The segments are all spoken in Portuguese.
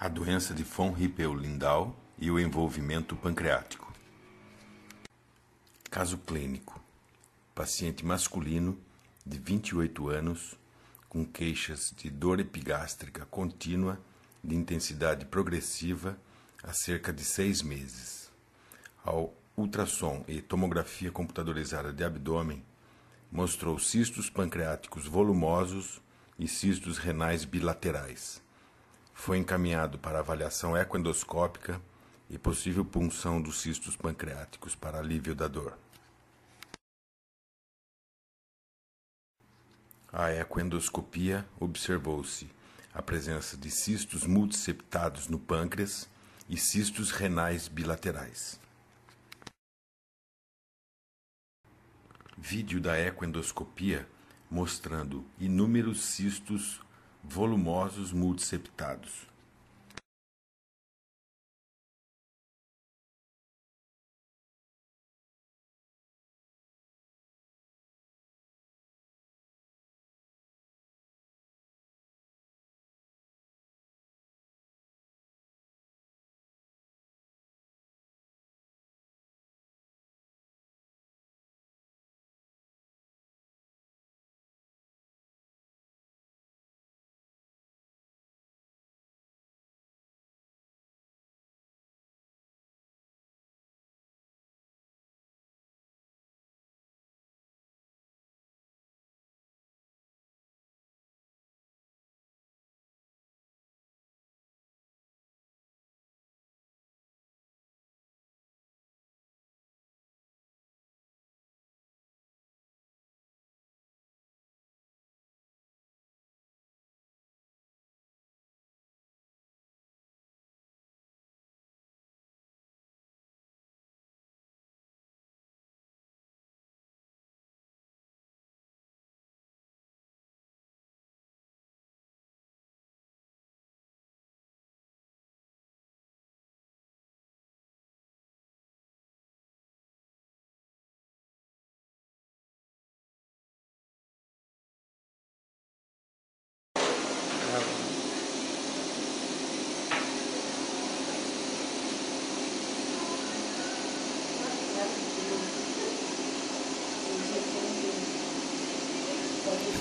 A doença de von Hippel-Lindau e o envolvimento pancreático. Caso clínico: paciente masculino de 28 anos com queixas de dor epigástrica contínua de intensidade progressiva há cerca de 6 meses. Ao ultrassom e tomografia computadorizada de abdômen, mostrou cistos pancreáticos volumosos e cistos renais bilaterais. Foi encaminhado para avaliação ecoendoscópica e possível punção dos cistos pancreáticos para alívio da dor. A ecoendoscopia observou-se a presença de cistos multiseptados no pâncreas e cistos renais bilaterais. Vídeo da ecoendoscopia mostrando inúmeros cistos volumosos multiseptados.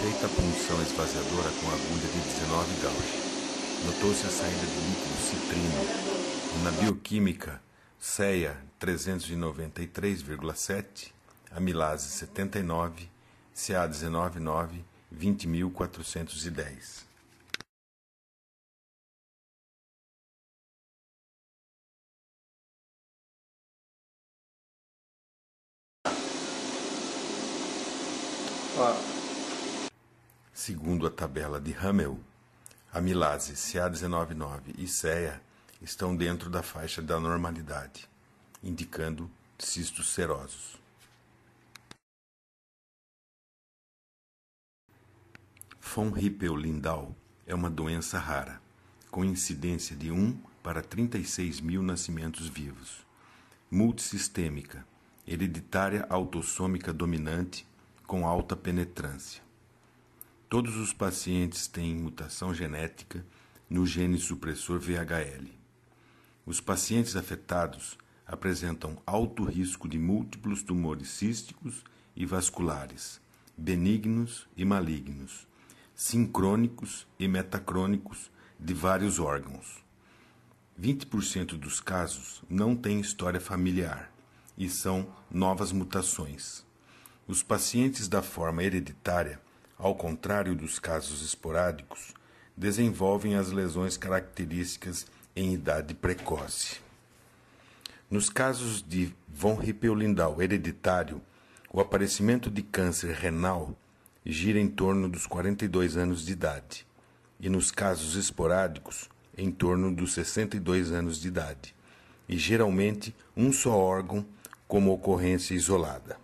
Feita a punção esvaziadora com agulha de 19 gauge, notou-se a saída de líquido citrino e na bioquímica CEA 393,7, amilase 79, CA 19,9, 20.410. Segundo a tabela de Hamel, amilase CA19,9 e CEA estão dentro da faixa da normalidade, indicando cistos serosos. Von Hippel-Lindau é uma doença rara, com incidência de 1 para 36 mil nascimentos vivos, multissistêmica, hereditária autossômica dominante com alta penetrância. Todos os pacientes têm mutação genética no gene supressor VHL. Os pacientes afetados apresentam alto risco de múltiplos tumores císticos e vasculares, benignos e malignos, sincrônicos e metacrônicos de vários órgãos. 20% dos casos não têm história familiar e são novas mutações. Os pacientes da forma hereditária, ao contrário dos casos esporádicos, desenvolvem as lesões características em idade precoce. Nos casos de von Hippel-Lindau hereditário, o aparecimento de câncer renal gira em torno dos 42 anos de idade, e nos casos esporádicos, em torno dos 62 anos de idade, e geralmente um só órgão como ocorrência isolada.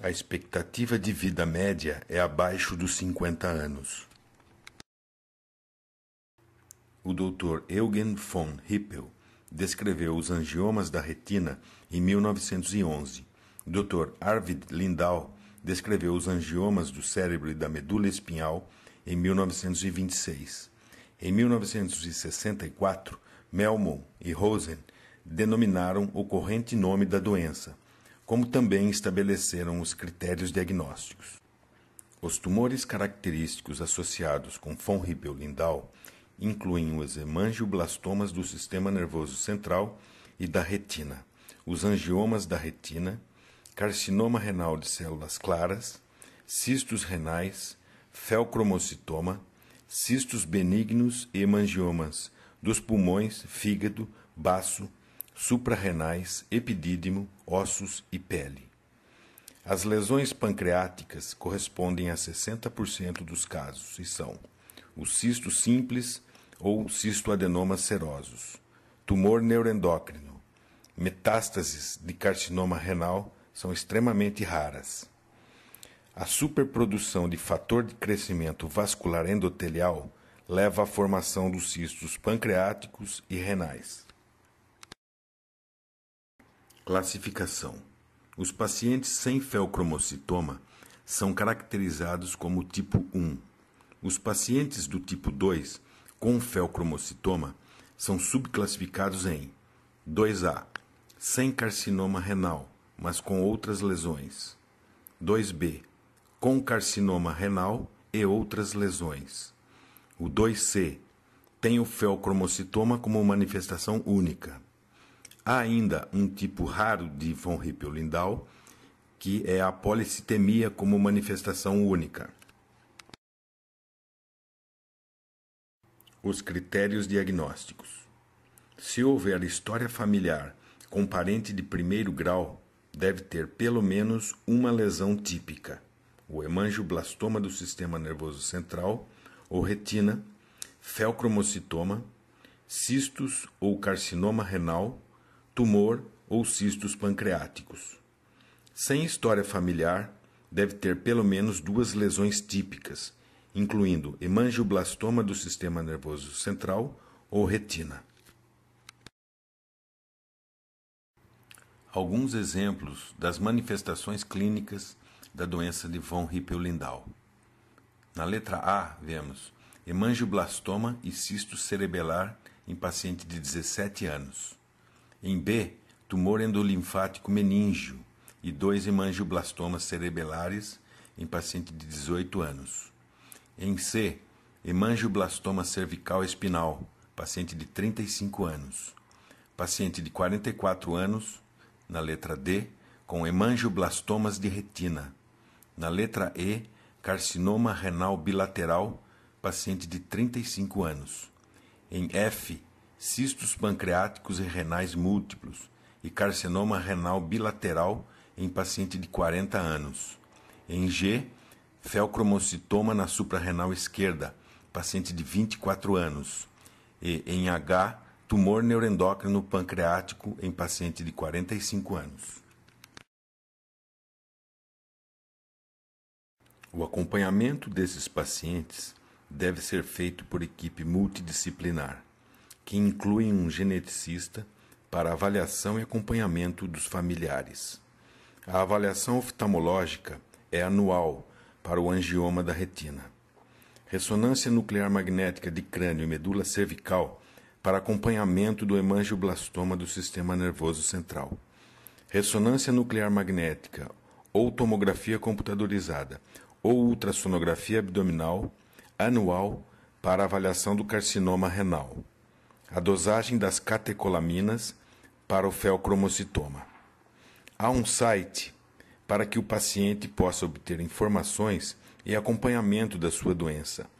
A expectativa de vida média é abaixo dos 50 anos. O Dr. Eugen von Hippel descreveu os angiomas da retina em 1911. O Dr. Arvid Lindau descreveu os angiomas do cérebro e da medula espinhal em 1926. Em 1964, Melmon e Rosen denominaram o corrente nome da doença, como também estabeleceram os critérios diagnósticos. Os tumores característicos associados com von Hippel-Lindau incluem os hemangioblastomas do sistema nervoso central e da retina, os angiomas da retina, carcinoma renal de células claras, cistos renais, feocromocitoma, cistos benignos e hemangiomas dos pulmões, fígado, baço, suprarrenais, epidídimo, ossos e pele. As lesões pancreáticas correspondem a 60% dos casos e são os cistos simples ou cistoadenomas serosos, tumor neuroendócrino, metástases de carcinoma renal são extremamente raras. A superprodução de fator de crescimento vascular endotelial leva à formação dos cistos pancreáticos e renais. Classificação. Os pacientes sem feocromocitoma são caracterizados como tipo 1. Os pacientes do tipo 2 com feocromocitoma são subclassificados em 2A, sem carcinoma renal, mas com outras lesões. 2B, com carcinoma renal e outras lesões. O 2C tem o feocromocitoma como manifestação única. Há ainda um tipo raro de von Hippel-Lindau, que é a policitemia como manifestação única. Os critérios diagnósticos. Se houver história familiar com parente de primeiro grau, deve ter pelo menos uma lesão típica, o hemangioblastoma do sistema nervoso central ou retina, feocromocitoma, cistos ou carcinoma renal, tumor ou cistos pancreáticos. Sem história familiar, deve ter pelo menos duas lesões típicas, incluindo hemangioblastoma do sistema nervoso central ou retina. Alguns exemplos das manifestações clínicas da doença de von Hippel-Lindau. Na letra A, vemos hemangioblastoma e cisto cerebelar em paciente de 17 anos. Em B, tumor endolinfático meníngeo e 2 hemangioblastomas cerebelares em paciente de 18 anos. Em C, hemangioblastoma cervical espinal, paciente de 35 anos. Paciente de 44 anos, na letra D, com hemangioblastomas de retina. Na letra E, carcinoma renal bilateral, paciente de 35 anos. Em F, cistos pancreáticos e renais múltiplos e carcinoma renal bilateral em paciente de 40 anos. Em G, feocromocitoma na suprarrenal esquerda, paciente de 24 anos. E em H, tumor neuroendócrino pancreático em paciente de 45 anos. O acompanhamento desses pacientes deve ser feito por equipe multidisciplinar, que inclui um geneticista para avaliação e acompanhamento dos familiares. A avaliação oftalmológica é anual para o angioma da retina. Ressonância nuclear magnética de crânio e medula cervical para acompanhamento do hemangioblastoma do sistema nervoso central. Ressonância nuclear magnética ou tomografia computadorizada ou ultrassonografia abdominal anual para avaliação do carcinoma renal. A dosagem das catecolaminas para o feocromocitoma. Há um site para que o paciente possa obter informações e acompanhamento da sua doença,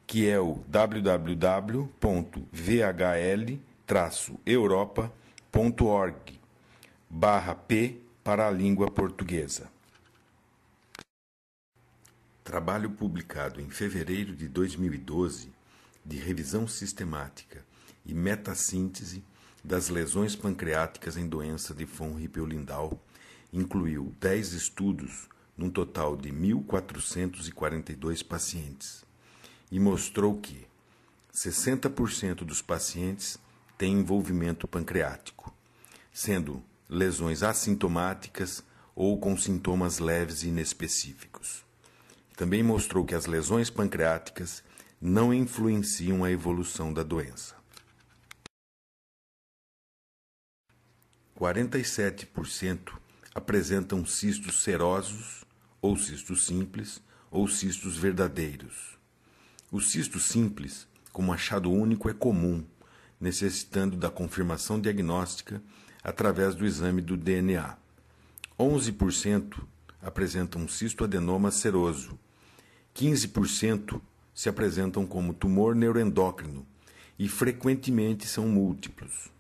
que é o www.vhl-europa.org/P para a língua portuguesa. Trabalho publicado em fevereiro de 2012 de revisão sistemática e metassíntese das lesões pancreáticas em doença de von Hippel-Lindau incluiu 10 estudos num total de 1.442 pacientes e mostrou que 60% dos pacientes têm envolvimento pancreático, sendo lesões assintomáticas ou com sintomas leves e inespecíficos. Também mostrou que as lesões pancreáticas não influenciam a evolução da doença. 47% apresentam cistos serosos, ou cistos simples, ou cistos verdadeiros. O cisto simples, como achado único, é comum, necessitando da confirmação diagnóstica através do exame do DNA. 11% apresentam um cistoadenoma seroso. 15% se apresentam como tumor neuroendócrino e frequentemente são múltiplos.